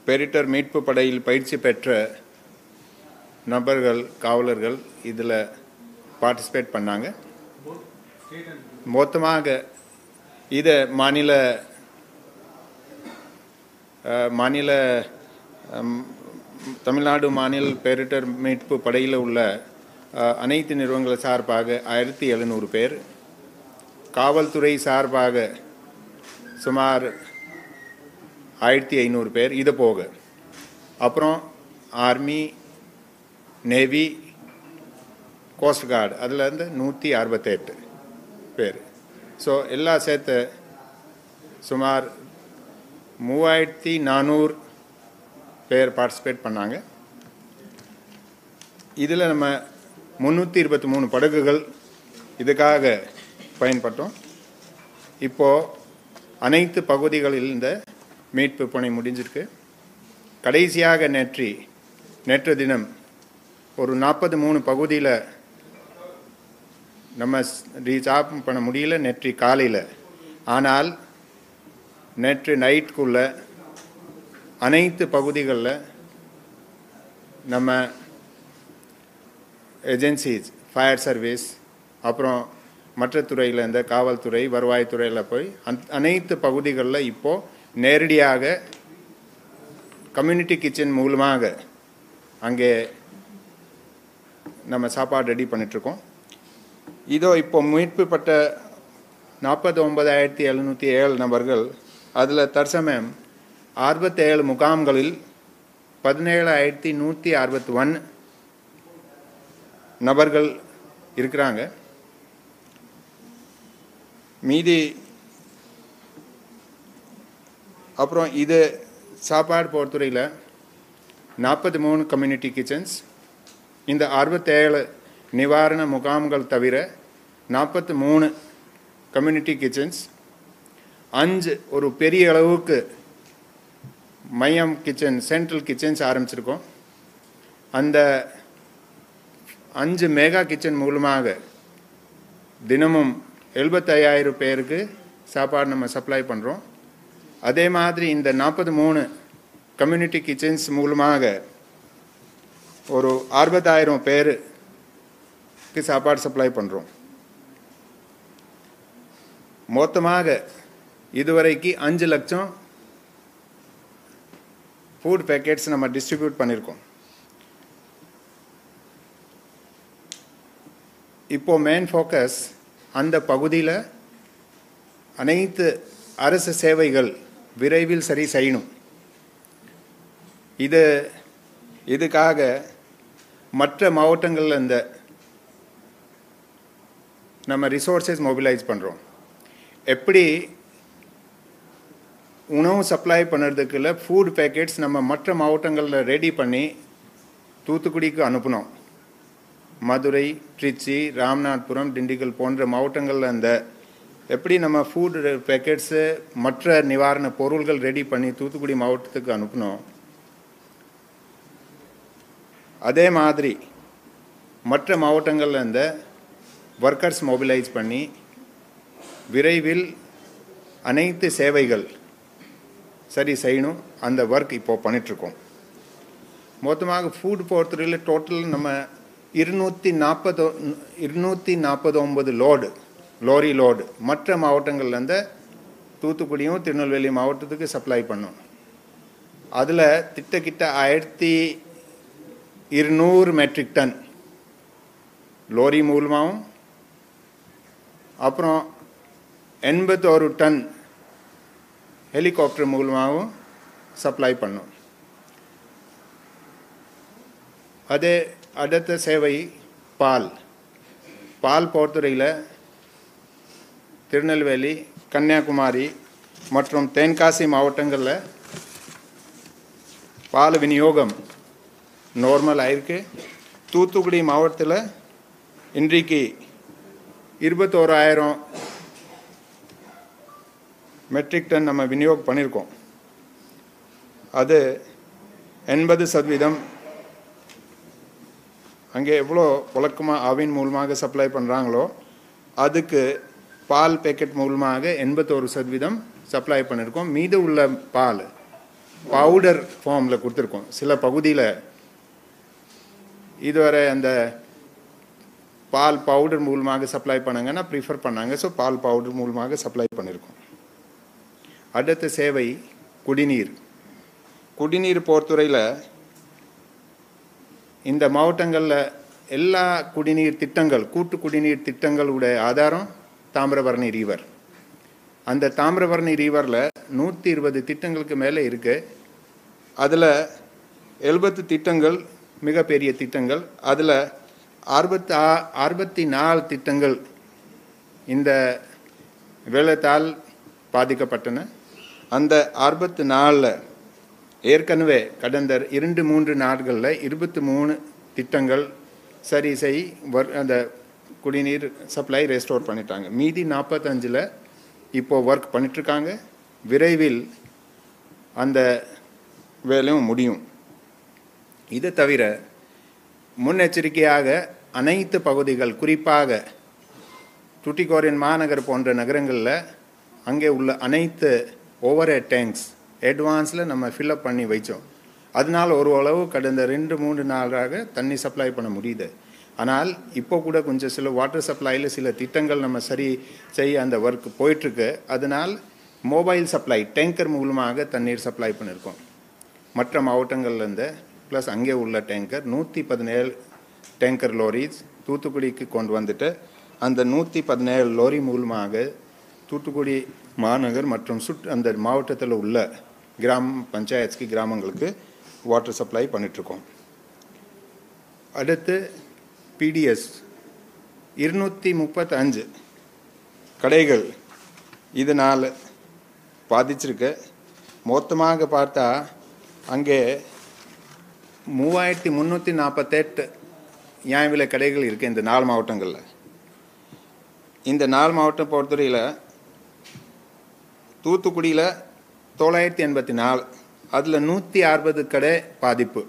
பேரிடர் மீட்பு படையில் பயிற்சி பெற்ற நபர்கள் காவலர்கள் இதில் பார்ட்டிசிபேட் பண்ணாங்க. மொத்தமாக இதை தமிழ்நாடு மாநில பேரிடர் மீட்பு படையில் உள்ள அனைத்து நிறுவனங்கள் சார்பாக 1700 பேர், காவல்துறை சார்பாக சுமார் 1500 பேர், இது போக அப்புறம் ஆர்மி, நேவி, கோஸ்ட் கார்டு அதில் 168 பேர். ஸோ எல்லாம் சேர்த்து சுமார் 3400 பேர் பார்ட்டிசிபேட் பண்ணாங்க. இதில் நம்ம 323 படகுகள் இதுக்காக பயன்பட்டோம். இப்போது அனைத்து பகுதிகளில் இந்த மீட்பு பணி முடிஞ்சிருக்கு. கடைசியாக நேற்று தினம் ஒரு 43 பகுதியில் நம்ம ரீச் பண்ண முடியல நேற்று காலையில். ஆனால் நேற்று நைட்டுக்குள்ள அனைத்து பகுதிகளில் நம்ம ஏஜென்சிஸ், ஃபயர் சர்வீஸ், அப்புறம் மற்ற துறையில் இந்த காவல்துறை, வருவாய்த்துறையில் போய் அனைத்து பகுதிகளில் இப்போது நேரடியாக கம்யூனிட்டி கிச்சன் மூலமாக அங்கே நம்ம சாப்பாடு ரெடி பண்ணிகிட்ருக்கோம். இதோ இப்போ மீட்புப்பட்ட 49,707 நபர்கள், அதில் தற்சமயம் 67 முகாம்களில் 17,161 நபர்கள் இருக்கிறாங்க. மீதி அப்புறம் இது சாப்பாடு பொறுத்துறையில் 43 கம்யூனிட்டி கிச்சன்ஸ், இந்த 67 நிவாரண முகாம்கள் தவிர 43 கம்யூனிட்டி கிச்சன்ஸ், 5 ஒரு பெரிய அளவுக்கு மையம் கிச்சன், சென்ட்ரல் கிச்சன்ஸ் ஆரம்பிச்சிருக்கோம். அந்த 5 மெகா கிச்சன் மூலமாக தினமும் 75,000 பேருக்கு சாப்பாடு நம்ம சப்ளை பண்ணுறோம். அதே மாதிரி இந்த 43 கம்யூனிட்டி கிச்சன்ஸ் மூலமாக ஒரு 60,000 பேருக்கு சாப்பாடு சப்ளை பண்ணுறோம். மொத்தமாக இதுவரைக்கு 5 லட்சம் ஃபுட் பேக்கெட்ஸ் நம்ம டிஸ்ட்ரிபியூட் பண்ணியிருக்கோம். இப்போது மெயின் ஃபோக்கஸ் அந்த பகுதியில் அனைத்து அரசு சேவைகள் விரைவில் சரி செய்யணும். இதுக்காக மற்ற மாவட்டங்களில் இந்த நம்ம ரிசோர்ஸஸ் மொபிலைஸ் பண்ணுறோம். எப்படி உணவு சப்ளை பண்ணுறதுக்குள்ள ஃபுட் பேக்கெட்ஸ் நம்ம மற்ற மாவட்டங்களில் ரெடி பண்ணி தூத்துக்குடிக்கு அனுப்பினோம். மதுரை, திருச்சி, ராமநாதபுரம், திண்டுக்கல் போன்ற மாவட்டங்களில் அந்த எப்படி நம்ம ஃபுட் பேக்கெட்ஸு மற்ற நிவாரண பொருள்கள் ரெடி பண்ணி தூத்துக்குடி மாவட்டத்துக்கு அனுப்பினோம், அதே மாதிரி மற்ற மாவட்டங்களில் இந்த ஒர்க்கர்ஸ் மொபிலைஸ் பண்ணி விரைவில் அனைத்து சேவைகள் சரி செய்யணும். அந்த ஒர்க் இப்போது பண்ணிகிட்ருக்கோம். மொத்தமாக ஃபுட் பொறுத்தவரையில் டோட்டல் நம்ம 249 லோரி லோடு மற்ற மாவட்டங்கள்லேருந்து தூத்துக்குடியும் திருநெல்வேலி மாவட்டத்துக்கு சப்ளை பண்ணோம். அதில் கிட்ட 1200 மெட்ரிக் டன் லோரி மூலமாகவும், அப்புறம் 81 டன் ஹெலிகாப்டர் மூலமாகவும் சப்ளை பண்ணோம். அதே அடுத்த சேவை பால் பொறுத்துறையில் திருநெல்வேலி, கன்னியாகுமரி மற்றும் தென்காசி மாவட்டங்களில் பால் விநியோகம் நார்மல் ஆயிருக்கு. தூத்துக்குடி மாவட்டத்தில் இன்றைக்கு 21,000 மெட்ரிக் டன் நம்ம விநியோகம் பண்ணியிருக்கோம். அது 80% அங்கே எவ்வளோ வழக்கமாக ஆவின் மூலமாக சப்ளை பண்ணுறாங்களோ அதுக்கு பால் பேக்கெட் மூலமாக 81% சப்ளை பண்ணியிருக்கோம். மீது உள்ள பால் பவுடர் ஃபார்மில் கொடுத்துருக்கோம். சில பகுதியில் இதுவரை அந்த பால் பவுடர் மூலமாக சப்ளை பண்ணாங்கன்னா ப்ரிஃபர் பண்ணாங்க. ஸோ பால் பவுடர் மூலமாக சப்ளை பண்ணியிருக்கோம். அடுத்த சேவை குடிநீர். குடிநீர் பொறுத்துறையில் இந்த மாவட்டங்களில் எல்லா குடிநீர் திட்டங்கள், கூட்டு குடிநீர் திட்டங்களுடைய ஆதாரம் தாமிரபரணி ரிவர். அந்த தாமிரபரணி ரிவரில் 120 திட்டங்களுக்கு மேலே இருக்குது. அதில் 70 திட்டங்கள் மிகப்பெரிய திட்டங்கள். அதில் 64 திட்டங்கள் இந்த வெள்ளத்தால் பாதிக்கப்பட்டன. அந்த 64 ஏற்கனவே கடந்த 2-3 நாட்களில் 23 திட்டங்கள் சரி செய் அந்த குடிநீர் சப்ளை ரெஸ்டோர் பண்ணிட்டாங்க. மீதி 45 இப்போது ஒர்க் பண்ணிட்டுருக்காங்க. விரைவில் அந்த வேலையும் முடியும். இதை தவிர முன்னெச்சரிக்கையாக அனைத்து பகுதிகள், குறிப்பாக டுட்டிகோரின் மாநகர் போன்ற நகரங்களில் அங்கே உள்ள அனைத்து ஓவர் ஹெட் டேங்க்ஸ் அட்வான்ஸில் நம்ம ஃபில்அப் பண்ணி வைச்சோம். அதனால் ஓரளவு கடந்த 2-3 நாளாக தண்ணி சப்ளை பண்ண முடியுது. ஆனால் இப்போ கூட கொஞ்சம் சில வாட்டர் சப்ளையில் சில திட்டங்கள் நம்ம சரி செய்ய அந்த ஒர்க் போயிட்டுருக்கு. அதனால் மொபைல் சப்ளை டேங்கர் மூலமாக தண்ணீர் சப்ளை பண்ணியிருக்கோம். மற்ற மாவட்டங்கள்லேருந்து ப்ளஸ் அங்கே உள்ள டேங்கர் 117 டேங்கர் லோரிஸ் தூத்துக்குடிக்கு கொண்டு வந்துட்டு அந்த 117 லோரி மூலமாக தூத்துக்குடி மாநகர் மற்றும் அந்த மாவட்டத்தில் உள்ள பஞ்சாயத்துக்கு கிராமங்களுக்கு வாட்டர் சப்ளை பண்ணிகிட்ருக்கோம். அடுத்து பிடிஎஸ் 235 கடைகள் இதனால் பாதிச்சிருக்கு. மொத்தமாக பார்த்தா அங்கே 3348 நியாய விலை கடைகள் இருக்குது இந்த 4 மாவட்டங்களில். இந்த 4 மாவட்டம் பொறுத்தவரையில் தூத்துக்குடியில் 984, அதில் 160 கடை பாதிப்பு.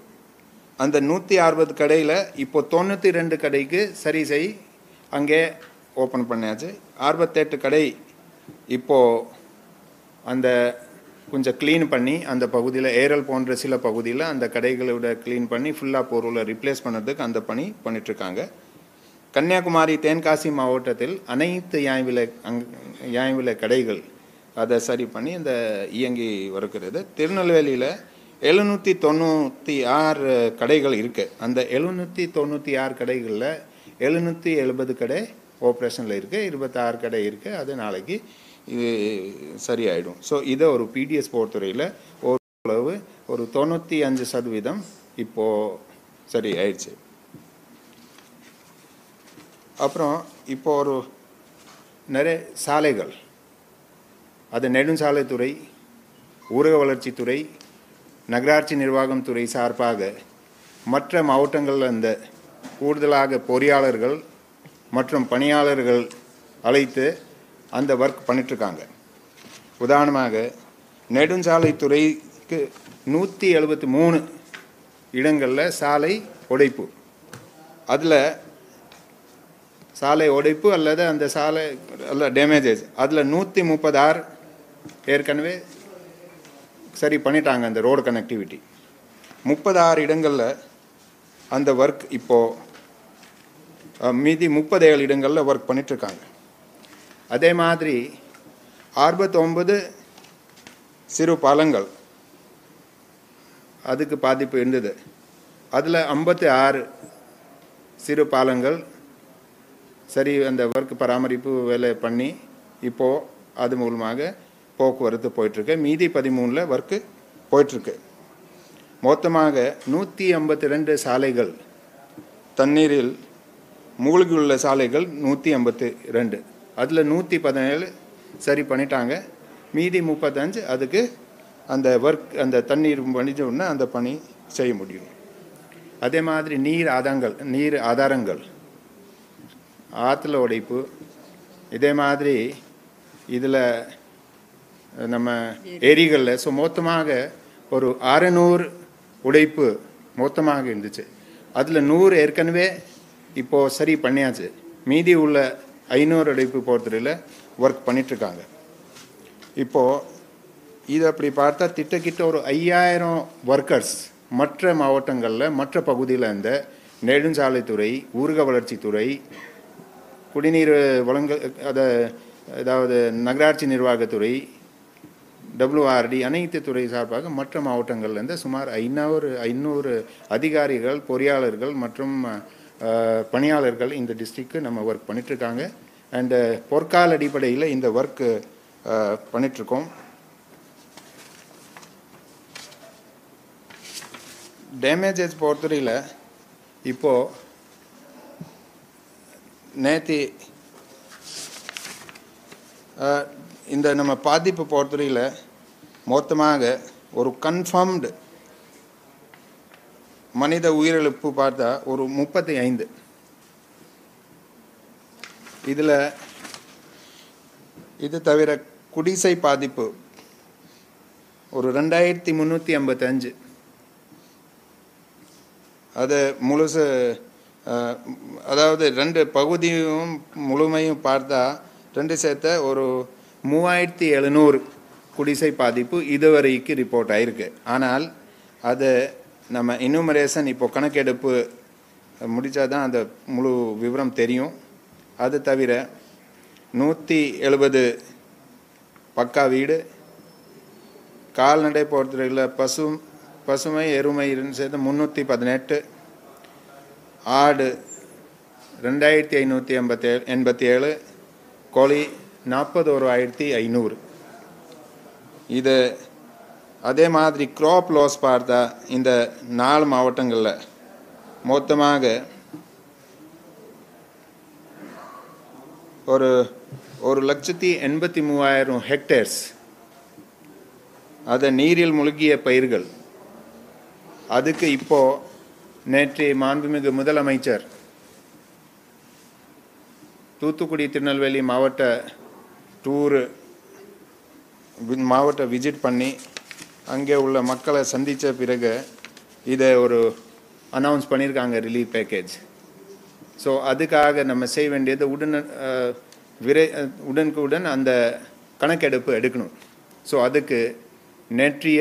அந்த 160 கடையில் இப்போ 92 கடைக்கு சரி செய் அங்கே ஓப்பன் பண்ணியாச்சு. 68 கடை இப்போது அந்த கொஞ்சம் க்ளீன் பண்ணி அந்த பகுதியில் ஏரல் போன்ற சில பகுதியில் அந்த கடைகளோட க்ளீன் பண்ணி ஃபுல்லாக பொருளை ரிப்ளேஸ் பண்ணுறதுக்கு அந்த பணி பண்ணிகிட்ருக்காங்க. கன்னியாகுமரி தென்காசி மாவட்டத்தில் அனைத்து நியாய விலை கடைகள் அதை சரி பண்ணி அந்த இயங்கி வருகிறது. திருநெல்வேலியில் 796 கடைகள் இருக்குது. அந்த 796 கடைகளில் 770 கடை ஆப்ரேஷனில் இருக்குது, 26 கடை இருக்குது. அது நாளைக்கு இது சரியாயிடும். ஸோ இதை ஒரு பிடிஎஸ் பொறுத்துறையில் ஓரளவு ஒரு 95% இப்போது சரி ஆயிடுச்சு. அப்புறம் இப்போ ஒரு நிறைய சாலைகள், அது நெடுஞ்சாலைத்துறை, ஊரக வளர்ச்சித்துறை, நகராட்சி நிர்வாகம் துறை சார்பாக மற்ற மாவட்டங்களில் இந்த கூடுதலாக பொறியாளர்கள் மற்றும் பணியாளர்கள் அழைத்து அந்த ஒர்க் பண்ணிட்டுருக்காங்க. உதாரணமாக நெடுஞ்சாலைத்துறைக்கு 173 இடங்களில் சாலை உடைப்பு, அதில் சாலை உடைப்பு அல்லது அந்த சாலை அல்ல டேமேஜஸ், அதில் 136 ஏற்கனவே சரி பண்ணிட்டாங்க அந்த ரோடு கனெக்டிவிட்டி. 36 இடங்களில் அந்த ஒர்க் இப்போது மீதி 37 இடங்களில் ஒர்க் பண்ணிட்டுருக்காங்க. அதே மாதிரி 69 சிறு பாலங்கள் அதுக்கு பாதிப்பு இருந்தது. அதில் 56 சிறு பாலங்கள் சரி அந்த ஒர்க் பராமரிப்பு வேலை பண்ணி இப்போது அது மூலமாக போக்குவரத்து போயிட்டுருக்கு. மீதி 13 ஒர்க்கு போயிட்டுருக்கு. மொத்தமாக 152 சாலைகள், தண்ணீரில் மூழ்கியுள்ள சாலைகள் 152, அதில் 117 சரி பண்ணிட்டாங்க. மீதி 35 அதுக்கு அந்த ஒர்க் அந்த தண்ணீர் பண்ணிச்ச உடனே அந்த பணி செய்ய முடியும். அதே மாதிரி நீர் ஆதாரங்கள் ஆற்றுல உடைப்பு, இதே மாதிரி இதில் நம்ம ஏரிகளில் ஸோ மொத்தமாக ஒரு 600 உடைப்பு மொத்தமாக இருந்துச்சு. அதில் 100 ஏற்கனவே இப்போது சரி பண்ணியாச்சு. மீதி உள்ள 500 உடைப்பு பொறுத்தவரையில் ஒர்க் பண்ணிகிட்ருக்காங்க. இப்போது இது அப்படி பார்த்தா திட்டக்கிட்ட ஒரு 5000 ஒர்க்கர்ஸ் மற்ற மாவட்டங்களில் மற்ற பகுதியில் இருந்த நெடுஞ்சாலைத்துறை, ஊரக வளர்ச்சித்துறை, குடிநீர் வழங்க அதாவது நகராட்சி நிர்வாகத்துறை, WRD அனைத்து துறை சார்பாக மற்ற மாவட்டங்கள்லேருந்து சுமார் 500 அதிகாரிகள், பொறியாளர்கள் மற்றும் பணியாளர்கள் இந்த டிஸ்ட்ரிக்ட் நம்ம ஒர்க் பண்ணிட்டுருக்காங்க. அண்டு பொற்கால அடிப்படையில் இந்த ஒர்க் பண்ணிகிட்ருக்கோம். டேமேஜஸ் பொறுத்தவரையில் இப்போது நேற்று இந்த நம்ம பாதிப்பு பொறுத்தவரையில் மொத்தமாக ஒரு கன்ஃபார்ம்டு மனித உயிரிழப்பு பார்த்தா ஒரு 35. இதில் இது தவிர குடிசை பாதிப்பு ஒரு 2355. அது முழுசு அதாவது 2 பகுதியும் முழுமையும் பார்த்தா 2 சேர்த்த ஒரு 3700 குடிசை பாதிப்பு இதுவரைக்கு ரிப்போர்ட் ஆயிருக்கு. ஆனால் அது நம்ம இனுமரேஷன் இப்போ கணக்கெடுப்பு முடித்தா தான் அந்த முழு விவரம் தெரியும். அது தவிர 170 பக்கா வீடு, கால்நடை பொறுத்தவரையில் பசுமை எருமை சேர்த்து 318, ஆடு 2587, கோழி 41,500. இது அதே மாதிரி க்ராப் லாஸ் பார்த்தா இந்த 4 மாவட்டங்களில் மொத்தமாக ஒரு 1,83,000 ஹெக்டேர்ஸ் அது நீரில் மூழ்கிய பயிர்கள். அதுக்கு இப்போது நேற்று மாண்புமிகு முதலமைச்சர் தூத்துக்குடி திருநெல்வேலி மாவட்ட விசிட் பண்ணி அங்கே உள்ள மக்களை சந்தித்த பிறகு இதை ஒரு அனௌன்ஸ் பண்ணியிருக்காங்க ரிலீஃப் பேக்கேஜ். ஸோ அதுக்காக நம்ம செய்ய வேண்டியது உடனுக்குடன் அந்த கணக்கெடுப்பு எடுக்கணும். ஸோ அதுக்கு நேற்றைய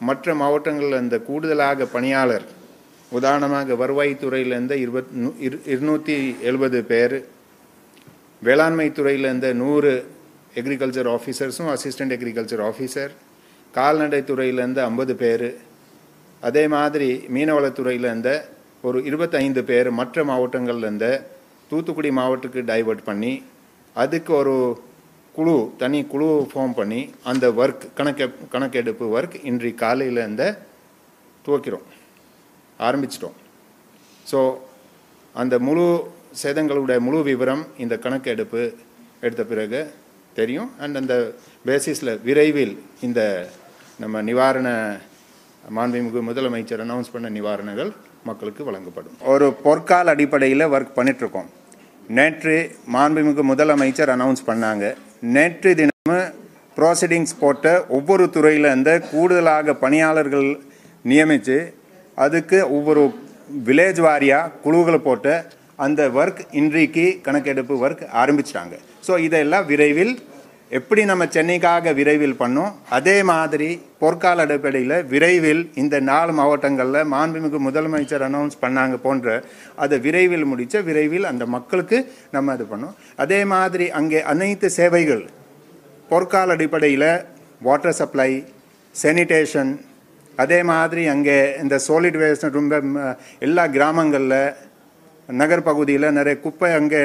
மற்ற மாவட்டங்களில் இந்த கூடுதலாக பணியாளர், உதாரணமாக வருவாய்த்துறையிலேருந்து 270 பேர், வேளாண்மை துறையிலேருந்து 100 எக்ரிகல்ச்சர் ஆஃபீஸர்ஸும் அசிஸ்டண்ட் எக்ரிகல்ச்சர் ஆஃபீஸர், கால்நடை துறையிலேருந்து 50 பேர், அதே மாதிரி மீனவளத்துறையிலேருந்து ஒரு 25 பேர் மற்ற மாவட்டங்கள்லேருந்து தூத்துக்குடி மாவட்டத்துக்கு டைவர்ட் பண்ணி அதுக்கு ஒரு தனி குழு ஃபார்ம் பண்ணி அந்த ஒர்க் கணக்கெடுப்பு ஒர்க் இன்றைய காலையிலேருந்து ஆரம்பிச்சிட்டோம். ஸோ அந்த முழு சேதங்களுடைய முழு விவரம் இந்த கணக்கெடுப்பு எடுத்த பிறகு தெரியும். அண்ட் அந்த பேசிஸில் விரைவில் இந்த நம்ம நிவாரண மாண்புமிகு முதலமைச்சர் அனௌன்ஸ் பண்ண நிவாரணங்கள் மக்களுக்கு வழங்கப்படும். ஒரு பொற்கால அடிப்படையில் ஒர்க் பண்ணிகிட்ருக்கோம். நேற்று மாண்புமிகு முதலமைச்சர் அனௌன்ஸ் பண்ணாங்க. நேற்று தினமும் ப்ரோசீடிங்ஸ் போட்ட ஒவ்வொரு துறையில் இருந்த கூடுதலாக பணியாளர்கள் நியமித்து அதுக்கு ஒவ்வொரு வில்லேஜ் வாரியாக குழுக்களை போட்டு அந்த ஒர்க் இன்றைக்கு கணக்கெடுப்பு ஒர்க் ஆரம்பிச்சிட்டாங்க. ஸோ இதெல்லாம் விரைவில் எப்படி நம்ம சென்னைக்காக விரைவில் பண்ணோம், அதே மாதிரி பொற்கால அடிப்படையில் விரைவில் இந்த 4 மாவட்டங்களில் மாண்புமிகு முதலமைச்சர் அனௌன்ஸ் பண்ணாங்க போன்ற அதை விரைவில் முடித்த விரைவில் அந்த மக்களுக்கு நம்ம இது பண்ணோம். அதே மாதிரி அங்கே அனைத்து சேவைகள் பொற்கால அடிப்படையில் வாட்டர் சப்ளை, சானிடேஷன், அதே மாதிரி அங்கே இந்த சாலிட் வேஸ்ட் ரொம்ப எல்லா கிராமங்களில் நகர் பகுதியில் நிறைய குப்பை அங்கே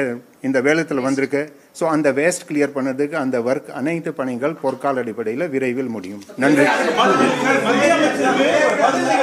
இந்த வேலத்தில் வந்திருக்கு. ஸோ அந்த வேஸ்ட் கிளியர் பண்ணுறதுக்கு அந்த ஒர்க் அனைத்து பணிகள் பொற்கால அடிப்படையில் விரைவில் முடியும். நன்றி.